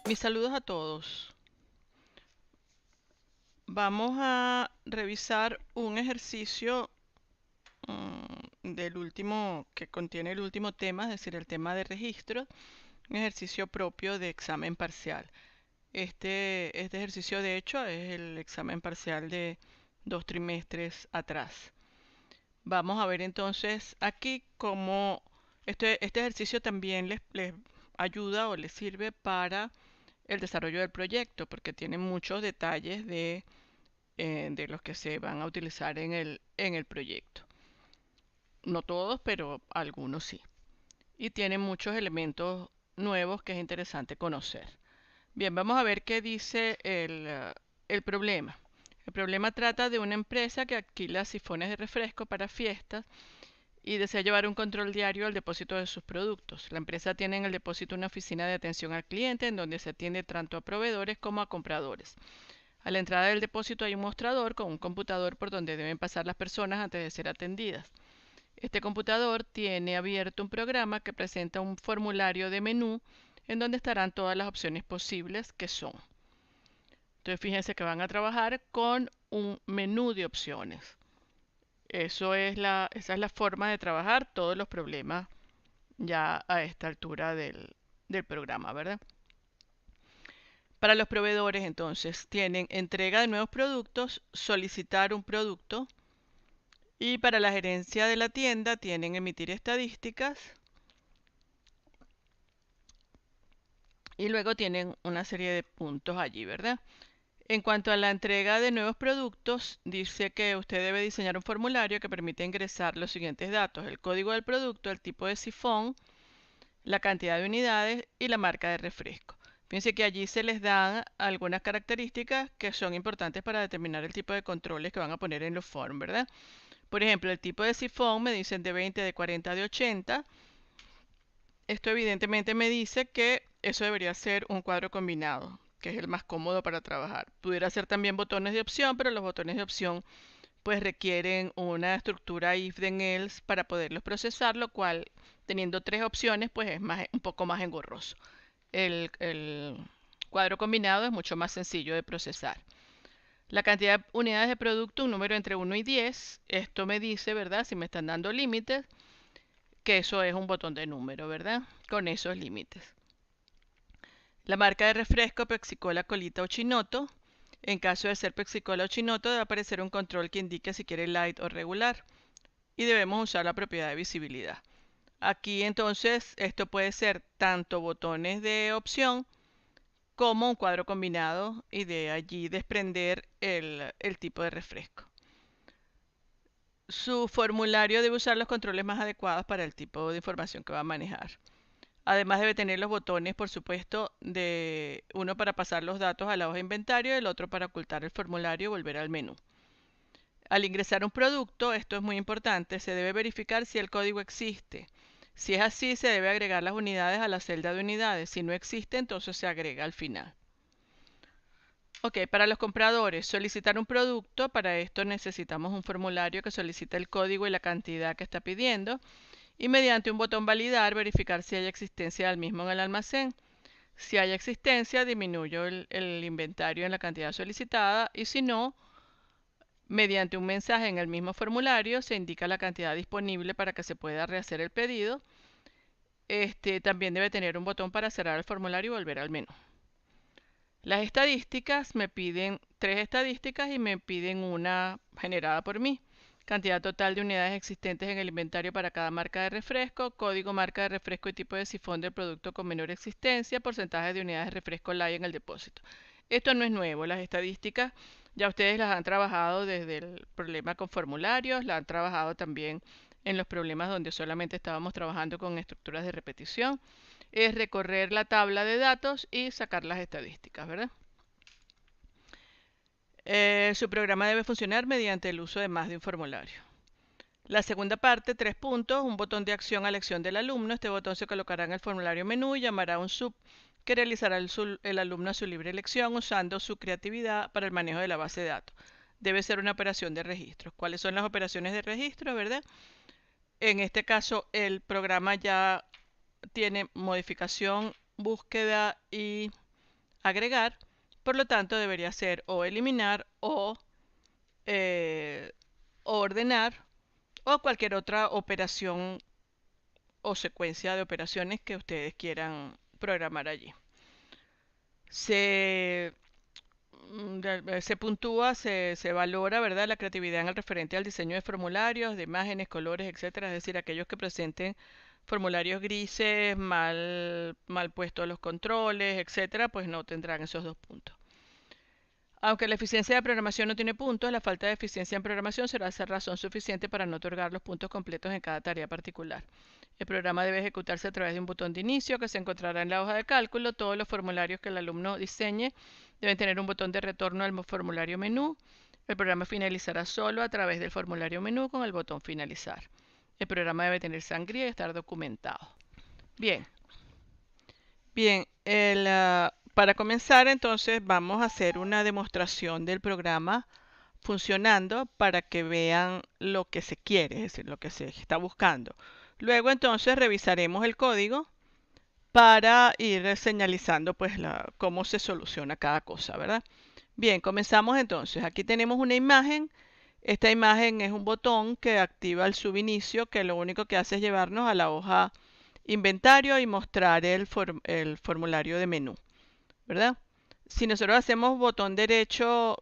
Mis saludos a todos. Vamos a revisar un ejercicio del último que contiene el último tema, es decir, el tema de registro, un ejercicio propio de examen parcial. Este ejercicio, de hecho, es el examen parcial de 2 trimestres atrás. Vamos a ver entonces aquí cómo este ejercicio también les ayuda o les sirve para el desarrollo del proyecto, porque tiene muchos detalles de los que se van a utilizar en el proyecto. No todos, pero algunos sí. Y tiene muchos elementos nuevos que es interesante conocer. Bien, vamos a ver qué dice el problema. El problema trata de una empresa que alquila sifones de refresco para fiestas y desea llevar un control diario al depósito de sus productos. La empresa tiene en el depósito una oficina de atención al cliente en donde se atiende tanto a proveedores como a compradores. A la entrada del depósito hay un mostrador con un computador por donde deben pasar las personas antes de ser atendidas. Este computador tiene abierto un programa que presenta un formulario de menú en donde estarán todas las opciones posibles que son. Entonces fíjense que van a trabajar con un menú de opciones. Esa es la forma de trabajar todos los problemas ya a esta altura del programa, ¿verdad? Para los proveedores, entonces, tienen entrega de nuevos productos, solicitar un producto, y para la gerencia de la tienda tienen emitir estadísticas y luego tienen una serie de puntos allí, ¿verdad? En cuanto a la entrega de nuevos productos, dice que usted debe diseñar un formulario que permite ingresar los siguientes datos: el código del producto, el tipo de sifón, la cantidad de unidades y la marca de refresco. Fíjense que allí se les dan algunas características que son importantes para determinar el tipo de controles que van a poner en los forms, ¿verdad? Por ejemplo, el tipo de sifón me dicen de 20, de 40, de 80. Esto evidentemente me dice que eso debería ser un cuadro combinado, que es el más cómodo para trabajar. Pudiera ser también botones de opción, pero los botones de opción pues requieren una estructura if then else para poderlos procesar, lo cual teniendo tres opciones pues es un poco más engorroso. El cuadro combinado es mucho más sencillo de procesar. La cantidad de unidades de producto, un número entre 1 y 10. Esto me dice, ¿verdad? Si me están dando límites, que eso es un botón de número, ¿verdad? Con esos límites. La marca de refresco, Pepsi Cola, Colita o Chinoto. En caso de ser Pepsi Cola o Chinoto, debe aparecer un control que indique si quiere light o regular. Y debemos usar la propiedad de visibilidad. Aquí entonces esto puede ser tanto botones de opción como un cuadro combinado y de allí desprender el tipo de refresco. Su formulario debe usar los controles más adecuados para el tipo de información que va a manejar. Además debe tener los botones, por supuesto, de uno para pasar los datos a la hoja de inventario y el otro para ocultar el formulario y volver al menú. Al ingresar un producto, esto es muy importante, se debe verificar si el código existe. Si es así, se debe agregar las unidades a la celda de unidades. Si no existe, entonces se agrega al final. Ok, para los compradores, solicitar un producto. Para esto necesitamos un formulario que solicita el código y la cantidad que está pidiendo. Y mediante un botón validar, verificar si hay existencia del mismo en el almacén. Si hay existencia, disminuyo el inventario en la cantidad solicitada. Y si no, mediante un mensaje en el mismo formulario, se indica la cantidad disponible para que se pueda rehacer el pedido. También debe tener un botón para cerrar el formulario y volver al menú. Las estadísticas me piden 3 estadísticas y me piden una generada por mí. Cantidad total de unidades existentes en el inventario para cada marca de refresco, código marca de refresco y tipo de sifón del producto con menor existencia, porcentaje de unidades de refresco light en el depósito. Esto no es nuevo, las estadísticas ya ustedes las han trabajado desde el problema con formularios, la han trabajado también en los problemas donde solamente estábamos trabajando con estructuras de repetición. Es recorrer la tabla de datos y sacar las estadísticas, ¿verdad? Su programa debe funcionar mediante el uso de más de un formulario. La segunda parte, 3 puntos, un botón de acción a elección del alumno. Este botón se colocará en el formulario menú y llamará a un sub que realizará el alumno a su libre elección usando su creatividad para el manejo de la base de datos. Debe ser una operación de registro. ¿Cuáles son las operaciones de registro, verdad? En este caso, el programa ya tiene modificación, búsqueda y agregar, por lo tanto debería ser o eliminar o ordenar o cualquier otra operación o secuencia de operaciones que ustedes quieran programar allí. Se se puntúa, se valora, ¿verdad?, la creatividad en el referente al diseño de formularios, de imágenes, colores, etcétera. Es decir, aquellos que presenten formularios grises, mal puestos los controles, etcétera, pues no tendrán esos 2 puntos. Aunque la eficiencia de programación no tiene puntos, la falta de eficiencia en programación será esa razón suficiente para no otorgar los puntos completos en cada tarea particular. El programa debe ejecutarse a través de un botón de inicio que se encontrará en la hoja de cálculo. Todos los formularios que el alumno diseñe deben tener un botón de retorno al formulario menú. El programa finalizará solo a través del formulario menú con el botón finalizar. El programa debe tener sangría y estar documentado. Bien. Bien, para comenzar entonces vamos a hacer una demostración del programa funcionando para que vean lo que se quiere, es decir, lo que se está buscando. Luego entonces revisaremos el código para ir señalizando pues cómo se soluciona cada cosa, ¿verdad? Bien, comenzamos entonces. Aquí tenemos una imagen. Esta imagen es un botón que activa el subinicio, que lo único que hace es llevarnos a la hoja inventario y mostrar el formulario de menú, ¿verdad? Si nosotros hacemos botón derecho,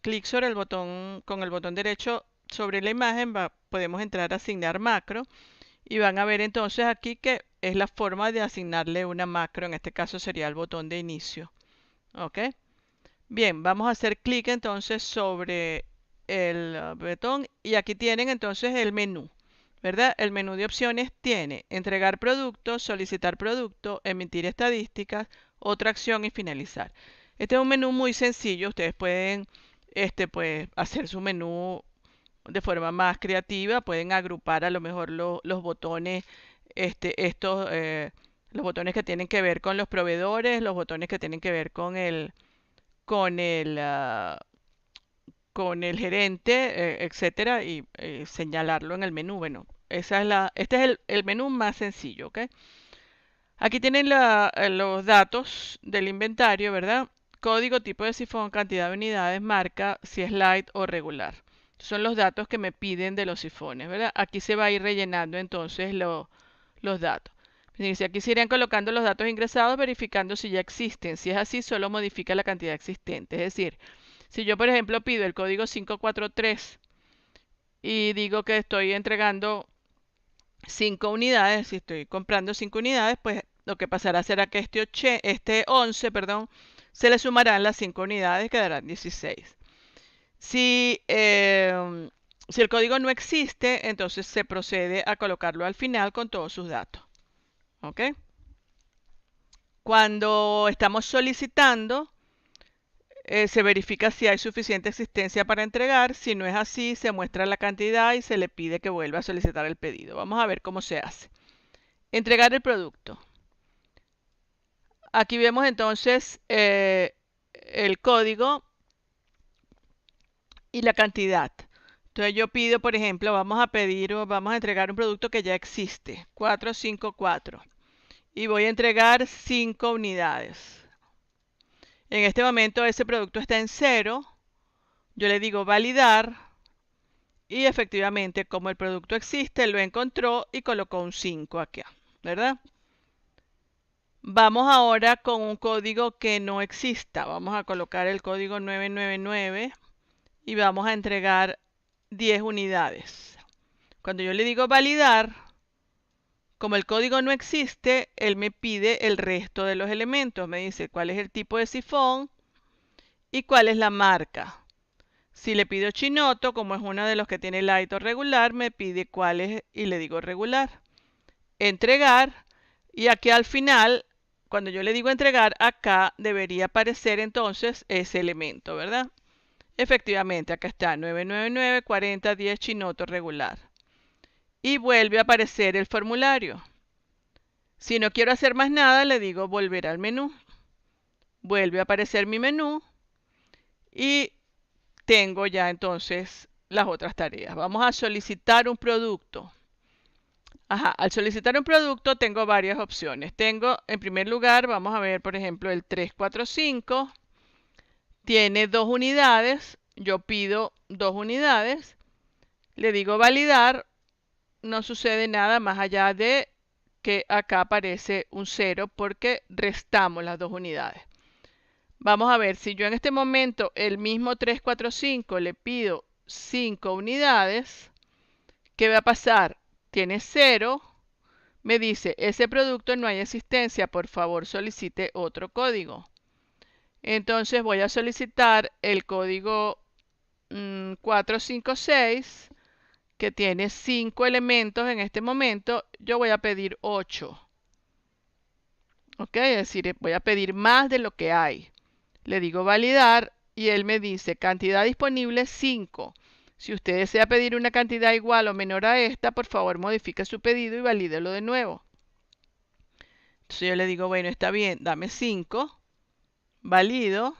clic sobre el botón, con el botón derecho sobre la imagen, podemos entrar a asignar macro y van a ver entonces aquí que es la forma de asignarle una macro, en este caso sería el botón de inicio. ¿Ok? Bien, vamos a hacer clic entonces sobre el botón y aquí tienen entonces el menú, ¿verdad? El menú de opciones tiene entregar producto, solicitar producto, emitir estadísticas, otra acción y finalizar. Este es un menú muy sencillo, ustedes pueden pues, hacer su menú de forma más creativa, pueden agrupar a lo mejor los botones, los botones que tienen que ver con los proveedores, los botones que tienen que ver con el, ah, con el gerente, etcétera, y señalarlo en el menú. Bueno, este es el menú más sencillo, ¿ok? Aquí tienen los datos del inventario, ¿verdad? Código, tipo de sifón, cantidad de unidades, marca, si es light o regular. Son los datos que me piden de los sifones, ¿verdad? Aquí se va a ir rellenando entonces los datos. Si aquí se irían colocando los datos ingresados, verificando si ya existen. Si es así, solo modifica la cantidad existente. Es decir, si yo, por ejemplo, pido el código 543 y digo que estoy entregando 5 unidades, si estoy comprando 5 unidades, pues lo que pasará será que este 11, perdón, se le sumarán las 5 unidades, quedarán 16. Si el código no existe, entonces se procede a colocarlo al final con todos sus datos. ¿Ok? Cuando estamos solicitando, se verifica si hay suficiente existencia para entregar. Si no es así, se muestra la cantidad y se le pide que vuelva a solicitar el pedido. Vamos a ver cómo se hace. Entregar el producto. Aquí vemos entonces el código y la cantidad. Entonces yo pido, por ejemplo, vamos a entregar un producto que ya existe, 454. Y voy a entregar 5 unidades. En este momento ese producto está en 0. Yo le digo validar y efectivamente como el producto existe, lo encontró y colocó un 5 aquí, ¿verdad? Vamos ahora con un código que no exista. Vamos a colocar el código 999 y vamos a entregar 10 unidades. Cuando yo le digo validar, como el código no existe, él me pide el resto de los elementos. Me dice cuál es el tipo de sifón y cuál es la marca. Si le pido chinoto, como es uno de los que tiene light o regular, me pide cuál es y le digo regular. Entregar. Y aquí al final, cuando yo le digo entregar, acá debería aparecer entonces ese elemento, ¿verdad? Efectivamente, acá está 999 40 10 chinoto regular. Y vuelve a aparecer el formulario. Si no quiero hacer más nada, le digo volver al menú. Vuelve a aparecer mi menú y tengo ya entonces las otras tareas. Vamos a solicitar un producto. Ajá, al solicitar un producto tengo varias opciones. Tengo, en primer lugar, vamos a ver, por ejemplo, el 345 tiene 2 unidades. Yo pido 2 unidades. Le digo validar. No sucede nada más allá de que acá aparece un 0 porque restamos las 2 unidades. Vamos a ver, si yo en este momento el mismo 345 le pido 5 unidades, ¿qué va a pasar? Tiene 0, me dice, ese producto no hay existencia, por favor solicite otro código. Entonces voy a solicitar el código 456, que tiene 5 elementos en este momento. Yo voy a pedir 8. ¿Ok? Es decir, voy a pedir más de lo que hay. Le digo validar y él me dice cantidad disponible 5. Si usted desea pedir una cantidad igual o menor a esta, por favor modifique su pedido y valídelo de nuevo. Entonces yo le digo, bueno, está bien, dame 5, valido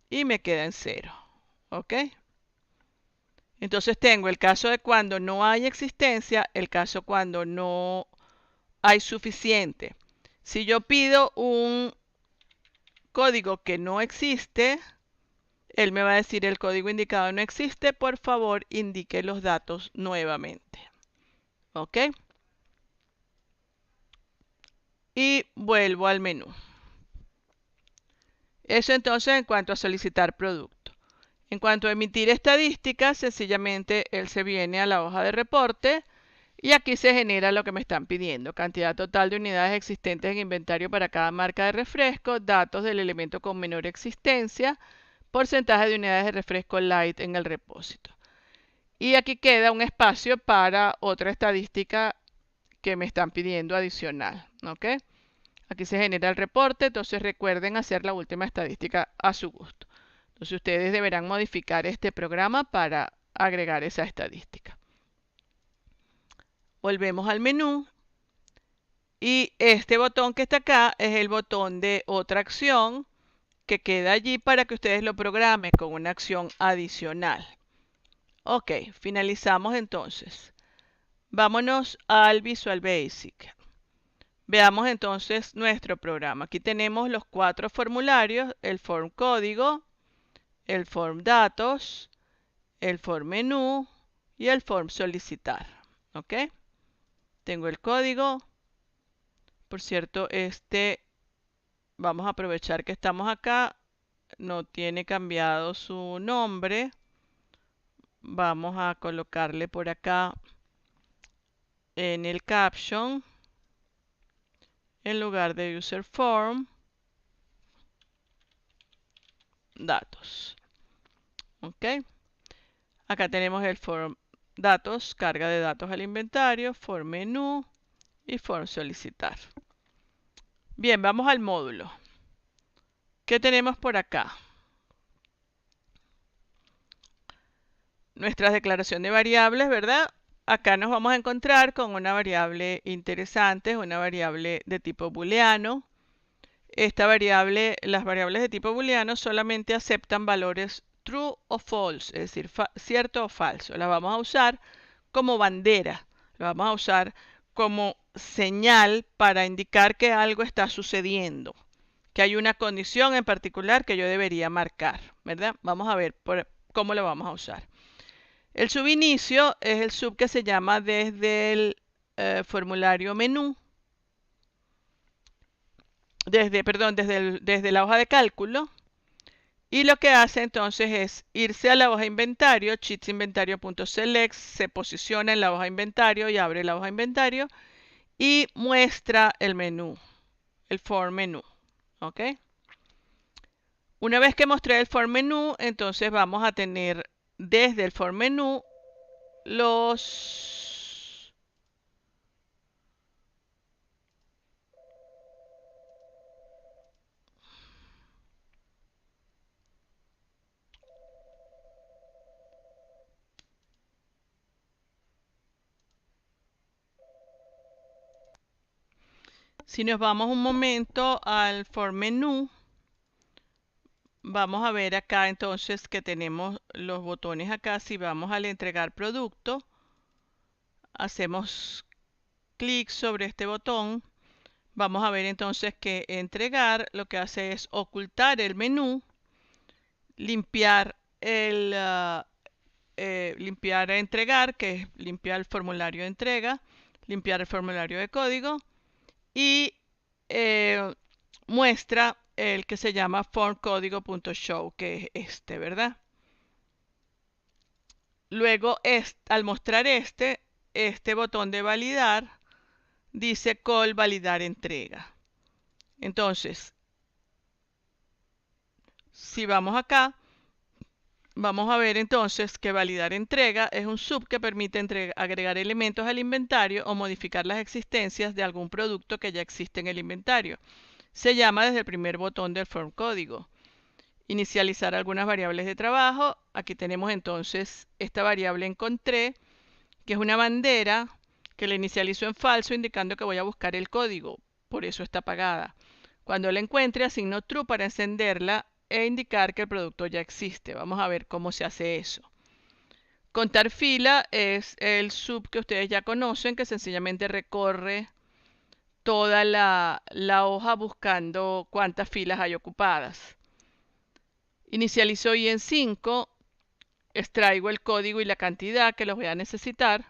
y me queda en 0. ¿Ok? Entonces tengo el caso de cuando no hay existencia, el caso cuando no hay suficiente. Si yo pido un código que no existe, él me va a decir el código indicado no existe, por favor indique los datos nuevamente. ¿Ok? Y vuelvo al menú. Eso entonces en cuanto a solicitar producto. En cuanto a emitir estadísticas, sencillamente él se viene a la hoja de reporte y aquí se genera lo que me están pidiendo. Cantidad total de unidades existentes en inventario para cada marca de refresco, datos del elemento con menor existencia, porcentaje de unidades de refresco light en el repósito. Y aquí queda un espacio para otra estadística que me están pidiendo adicional. ¿Ok? Aquí se genera el reporte, entonces recuerden hacer la última estadística a su gusto. Entonces ustedes deberán modificar este programa para agregar esa estadística. Volvemos al menú y este botón que está acá es el botón de otra acción que queda allí para que ustedes lo programen con una acción adicional. Ok, finalizamos entonces. Vámonos al Visual Basic. Veamos entonces nuestro programa. Aquí tenemos los 4 formularios, el form código, el form datos, el form menú y el form solicitar. ¿Ok? Tengo el código. Por cierto, vamos a aprovechar que estamos acá. No tiene cambiado su nombre. Vamos a colocarle por acá en el caption, en lugar de user form, datos. ¿Ok? Acá tenemos el form datos, carga de datos al inventario, form menú y form solicitar. Bien, vamos al módulo. ¿Qué tenemos por acá? Nuestra declaración de variables, ¿verdad? Acá nos vamos a encontrar con una variable interesante, una variable de tipo booleano. Esta variable, las variables de tipo booleano solamente aceptan valores true o false, es decir, cierto o falso. Las vamos a usar como bandera, las vamos a usar como señal para indicar que algo está sucediendo, que hay una condición en particular que yo debería marcar, ¿verdad? Vamos a ver cómo lo vamos a usar. El subinicio es el sub que se llama desde el formulario menú, desde la hoja de cálculo. Y lo que hace entonces es irse a la hoja inventario, sheetsinventario.select, se posiciona en la hoja inventario y abre la hoja inventario y muestra el menú, el form menú. ¿Ok? Una vez que mostré el form menú, entonces vamos a tener desde el form menú si nos vamos un momento al form menú, vamos a ver acá entonces que tenemos los botones acá. Si vamos al entregar producto, hacemos clic sobre este botón, vamos a ver entonces que entregar lo que hace es ocultar el menú, limpiar limpiar entregar, que es limpiar el formulario de entrega, limpiar el formulario de código y muestra el que se llama formcódigo.show, que es este, ¿verdad? Luego, al mostrar este botón de validar, dice call validar entrega. Entonces, si vamos acá, vamos a ver entonces que validar entrega es un sub que permite agregar elementos al inventario o modificar las existencias de algún producto que ya existe en el inventario. Se llama desde el primer botón del form código. Inicializar algunas variables de trabajo. Aquí tenemos entonces esta variable encontré, que es una bandera que la inicializo en falso indicando que voy a buscar el código. Por eso está apagada. Cuando la encuentre asigno true para encenderla e indicar que el producto ya existe. Vamos a ver cómo se hace eso. Contar fila es el sub que ustedes ya conocen, que sencillamente recorre toda la hoja buscando cuántas filas hay ocupadas. Inicializo i en 5, extraigo el código y la cantidad que los voy a necesitar.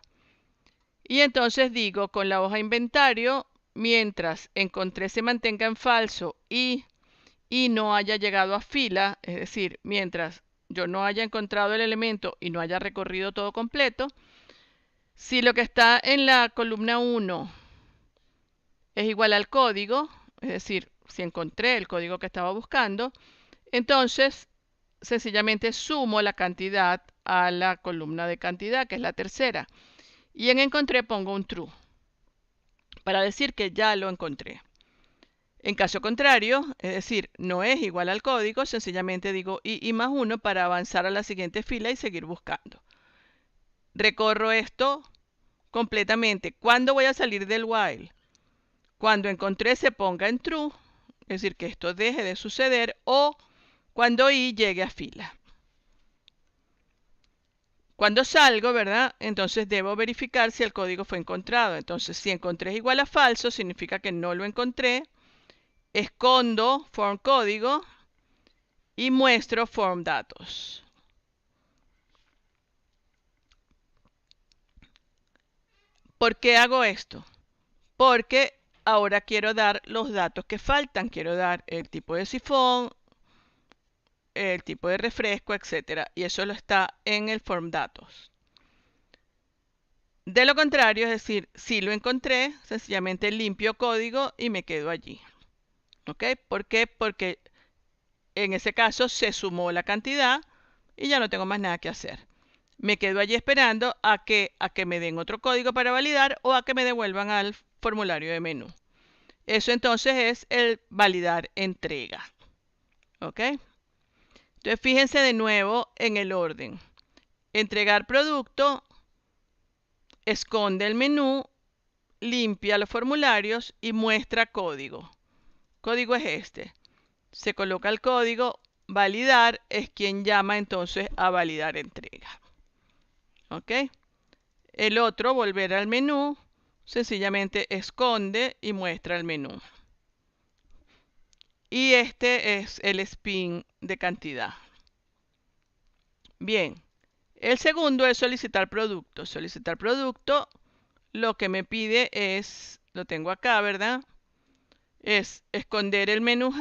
Y entonces digo con la hoja inventario, mientras encontré se mantenga en falso y no haya llegado a fila, es decir, mientras yo no haya encontrado el elemento y no haya recorrido todo completo, si lo que está en la columna 1 es igual al código, es decir, si encontré el código que estaba buscando, entonces sencillamente sumo la cantidad a la columna de cantidad, que es la tercera. Y en encontré pongo un true, para decir que ya lo encontré. En caso contrario, es decir, no es igual al código, sencillamente digo i más 1 para avanzar a la siguiente fila y seguir buscando. Recorro esto completamente. ¿Cuándo voy a salir del while? Cuando encontré se ponga en true, es decir, que esto deje de suceder, o cuando i llegue a fila. Cuando salgo, ¿verdad? Entonces debo verificar si el código fue encontrado. Entonces, si encontré es igual a falso, significa que no lo encontré. Escondo form código y muestro form datos. ¿Por qué hago esto? Porque ahora quiero dar los datos que faltan. Quiero dar el tipo de sifón, el tipo de refresco, etc. Y eso lo está en el form datos. De lo contrario, es decir, si lo encontré, sencillamente limpio código y me quedo allí. ¿Ok? ¿Por qué? Porque en ese caso se sumó la cantidad y ya no tengo más nada que hacer. Me quedo allí esperando a que me den otro código para validar o a que me devuelvan al formulario de menú. Eso entonces es el validar entrega. ¿Ok? Entonces fíjense de nuevo en el orden. Entregar producto, esconde el menú, limpia los formularios y muestra código. Código es este. Se coloca el código, validar es quien llama entonces a validar entrega. ¿Ok? El otro, volver al menú, sencillamente esconde y muestra el menú. Y este es el spin de cantidad. Bien, el segundo es solicitar producto. Solicitar producto, lo que me pide es, lo tengo acá, ¿verdad? Es esconder el menú,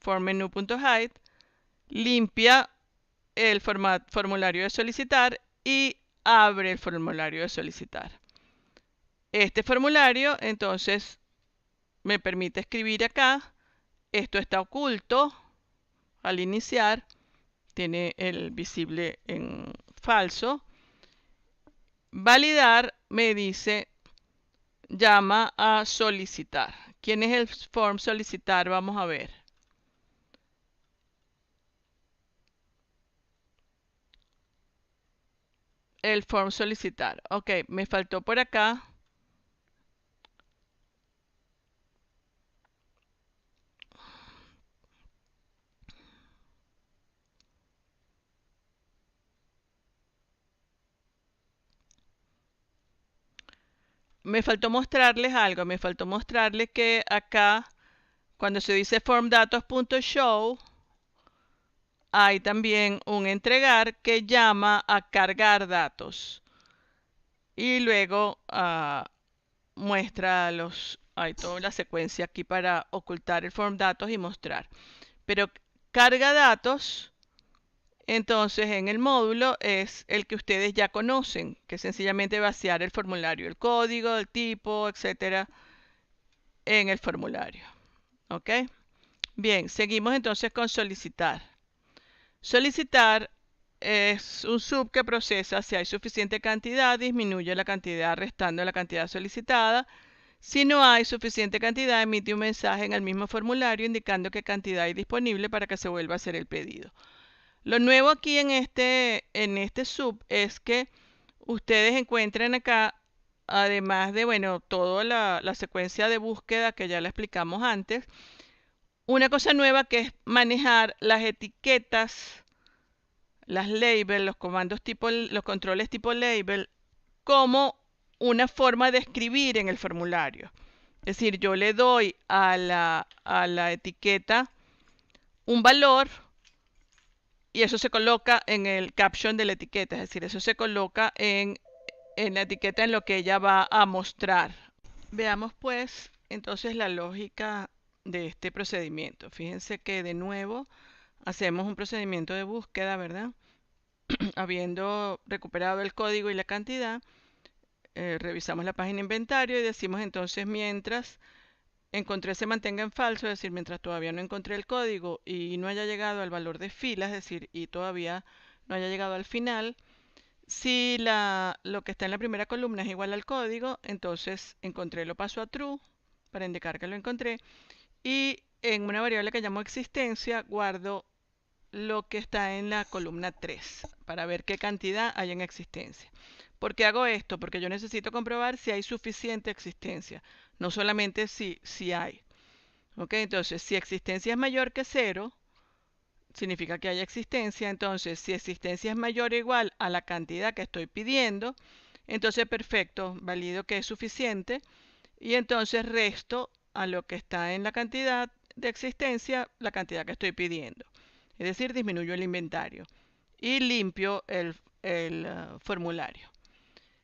formMenu.hide, limpia el formulario de solicitar y abre el formulario de solicitar. Este formulario entonces me permite escribir acá. Esto está oculto al iniciar. Tiene el visible en falso. Validar me dice llama a solicitar. ¿Quién es el form solicitar? Vamos a ver. El form solicitar. Ok, me faltó por acá. me faltó mostrarles algo. Me faltó mostrarles que acá, cuando se dice formDatos.show, hay también un entregar que llama a cargar datos. Y luego muestra hay toda la secuencia aquí para ocultar el form datos y mostrar. Pero carga datos, entonces en el módulo es el que ustedes ya conocen, que es sencillamente vaciar el formulario, el código, el tipo, etcétera, en el formulario. ¿Ok? Bien, seguimos entonces con solicitar. Solicitar es un sub que procesa si hay suficiente cantidad, disminuye la cantidad restando la cantidad solicitada. Si no hay suficiente cantidad, emite un mensaje en el mismo formulario indicando qué cantidad hay disponible para que se vuelva a hacer el pedido. Lo nuevo aquí en este sub es que ustedes encuentren acá, además de, bueno, toda la secuencia de búsqueda que ya la explicamos antes, una cosa nueva que es manejar las etiquetas, las labels, los comandos tipo, los controles tipo label, como una forma de escribir en el formulario. Es decir, yo le doy a la etiqueta un valor y eso se coloca en el caption de la etiqueta. Es decir, eso se coloca en la etiqueta en lo que ella va a mostrar. Veamos pues entonces la lógica de este procedimiento. Fíjense que de nuevo hacemos un procedimiento de búsqueda, ¿verdad? Habiendo recuperado el código y la cantidad, revisamos la página inventario y decimos entonces mientras encontré se mantenga en falso, es decir, mientras todavía no encontré el código y no haya llegado al valor de fila, es decir, y todavía no haya llegado al final, si lo que está en la primera columna es igual al código, entonces encontré lo paso a true para indicar que lo encontré y en una variable que llamo existencia guardo lo que está en la columna 3 para ver qué cantidad hay en existencia. ¿Por qué hago esto? Porque yo necesito comprobar si hay suficiente existencia, no solamente si hay. ¿Ok? Entonces, si existencia es mayor que 0, significa que hay existencia. Entonces, si existencia es mayor o igual a la cantidad que estoy pidiendo, entonces perfecto, valido que es suficiente. Y entonces resto a lo que está en la cantidad de existencia, la cantidad que estoy pidiendo. Es decir, disminuyo el inventario y limpio el formulario.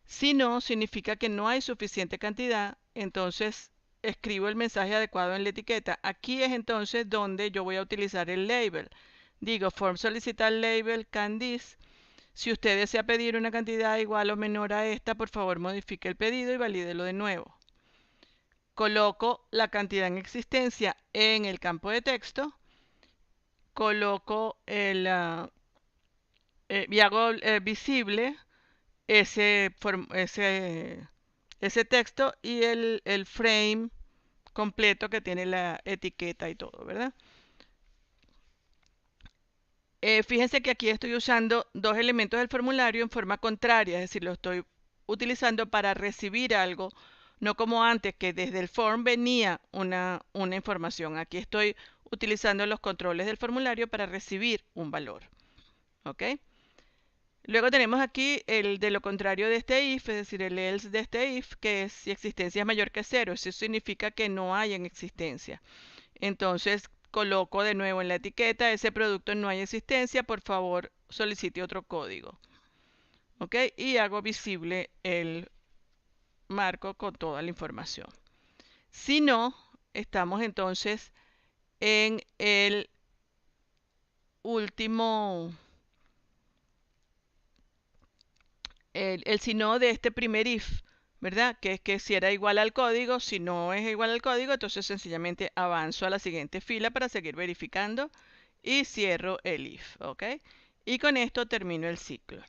Si no, significa que no hay suficiente cantidad, entonces escribo el mensaje adecuado en la etiqueta. Aquí es entonces donde yo voy a utilizar el label. Digo, form solicitar label can this. Si usted desea pedir una cantidad igual o menor a esta, por favor modifique el pedido y valídelo de nuevo. Coloco la cantidad en existencia en el campo de texto. Coloco y hago visible ese texto y el frame completo que tiene la etiqueta y todo, ¿verdad? Fíjense que aquí estoy usando dos elementos del formulario en forma contraria, es decir, lo estoy utilizando para recibir algo, no como antes que desde el form venía una información. Aquí estoy utilizando los controles del formulario para recibir un valor. ¿Ok? Luego tenemos aquí el de lo contrario de este if, es decir, el else de este if, que es si existencia es mayor que 0. Eso significa que no hay en existencia. Entonces coloco de nuevo en la etiqueta, ese producto no hay existencia, por favor solicite otro código. ¿Ok? Y hago visible el marco con toda la información. Si no, estamos entonces en el último, el si no de este primer if, ¿verdad? Que es que si era igual al código, si no es igual al código, entonces sencillamente avanzo a la siguiente fila para seguir verificando y cierro el if, ¿ok? Y con esto termino el ciclo.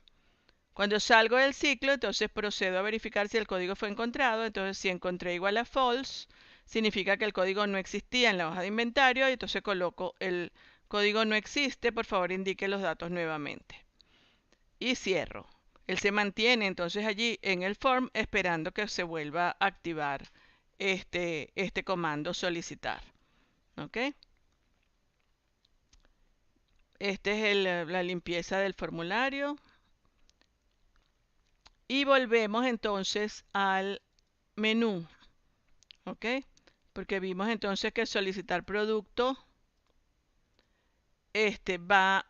Cuando salgo del ciclo, entonces procedo a verificar si el código fue encontrado. Entonces, si encontré igual a false, significa que el código no existía en la hoja de inventario y entonces coloco el código no existe, por favor indique los datos nuevamente. Y cierro. Él se mantiene entonces allí en el form esperando que se vuelva a activar este comando solicitar. ¿Ok? Este es la limpieza del formulario. Y volvemos entonces al menú, ¿ok? Porque vimos entonces que solicitar producto va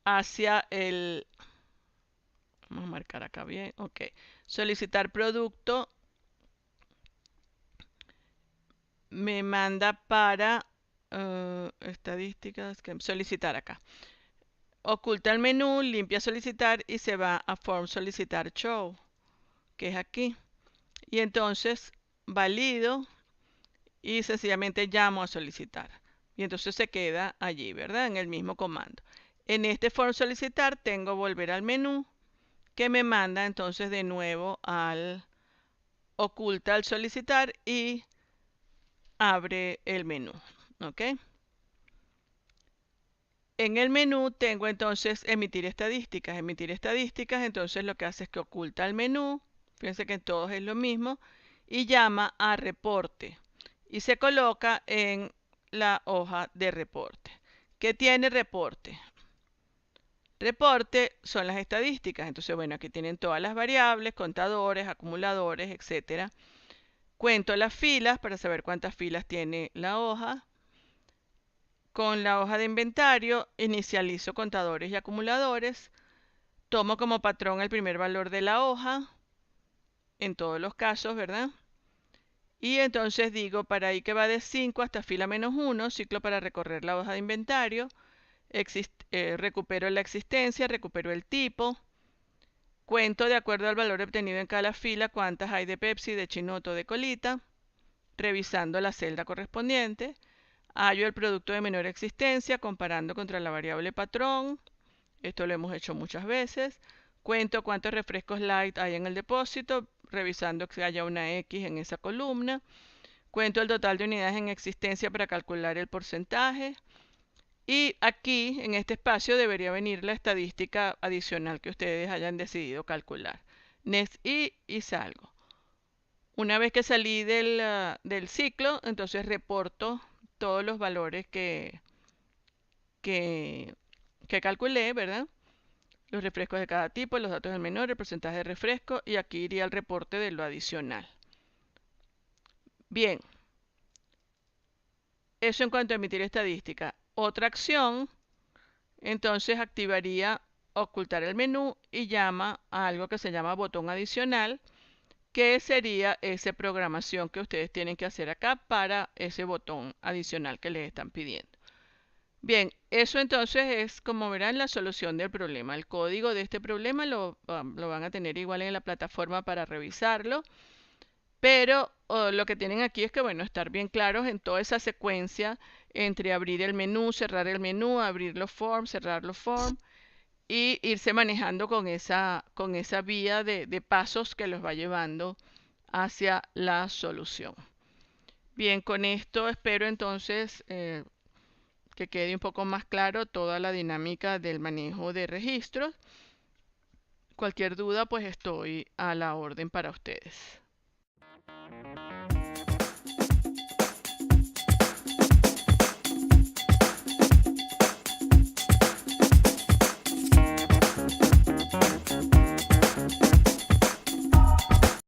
hacia el, vamos a marcar acá bien, ok. Solicitar producto me manda para estadísticas, que solicitar acá. Oculta el menú, limpia solicitar y se va a form solicitar show, que es aquí. Y entonces valido y sencillamente llamo a solicitar. Y entonces se queda allí, ¿verdad? En el mismo comando. En este form solicitar tengo volver al menú, que me manda entonces de nuevo al oculta al solicitar y abre el menú, ¿ok? En el menú tengo entonces emitir estadísticas. Emitir estadísticas, entonces lo que hace es que oculta el menú, fíjense que en todos es lo mismo, y llama a reporte. Y se coloca en la hoja de reporte. ¿Qué tiene reporte? Reporte son las estadísticas. Entonces, bueno, aquí tienen todas las variables, contadores, acumuladores, etcétera. Cuento las filas para saber cuántas filas tiene la hoja. Con la hoja de inventario inicializo contadores y acumuladores. Tomo como patrón el primer valor de la hoja, en todos los casos, ¿verdad? Y entonces digo, para ahí que va de 5 hasta fila menos 1, ciclo para recorrer la hoja de inventario. Recupero la existencia, recupero el tipo. Cuento de acuerdo al valor obtenido en cada fila cuántas hay de Pepsi, de Chinoto, de Colita, revisando la celda correspondiente. Hallo el producto de menor existencia comparando contra la variable patrón. Esto lo hemos hecho muchas veces. Cuento cuántos refrescos light hay en el depósito, revisando que haya una X en esa columna. Cuento el total de unidades en existencia para calcular el porcentaje. Y aquí, en este espacio, debería venir la estadística adicional que ustedes hayan decidido calcular. Next y salgo. Una vez que salí del ciclo, entonces reporto todos los valores que, que calculé, ¿verdad? Los refrescos de cada tipo, los datos del menor, el porcentaje de refresco, y aquí iría el reporte de lo adicional. Bien, eso en cuanto a emitir estadística. Otra acción, entonces activaría ocultar el menú y llama a algo que se llama botón adicional, que sería esa programación que ustedes tienen que hacer acá para ese botón adicional que les están pidiendo. Bien, eso entonces es, como verán, la solución del problema. El código de este problema lo van a tener igual en la plataforma para revisarlo, pero lo que tienen aquí es que, bueno, estar bien claros en toda esa secuencia entre abrir el menú, abrir los forms, cerrar los forms y irse manejando con esa vía de pasos que los va llevando hacia la solución. Bien, con esto espero entonces que quede un poco más claro toda la dinámica del manejo de registros. Cualquier duda, pues estoy a la orden para ustedes.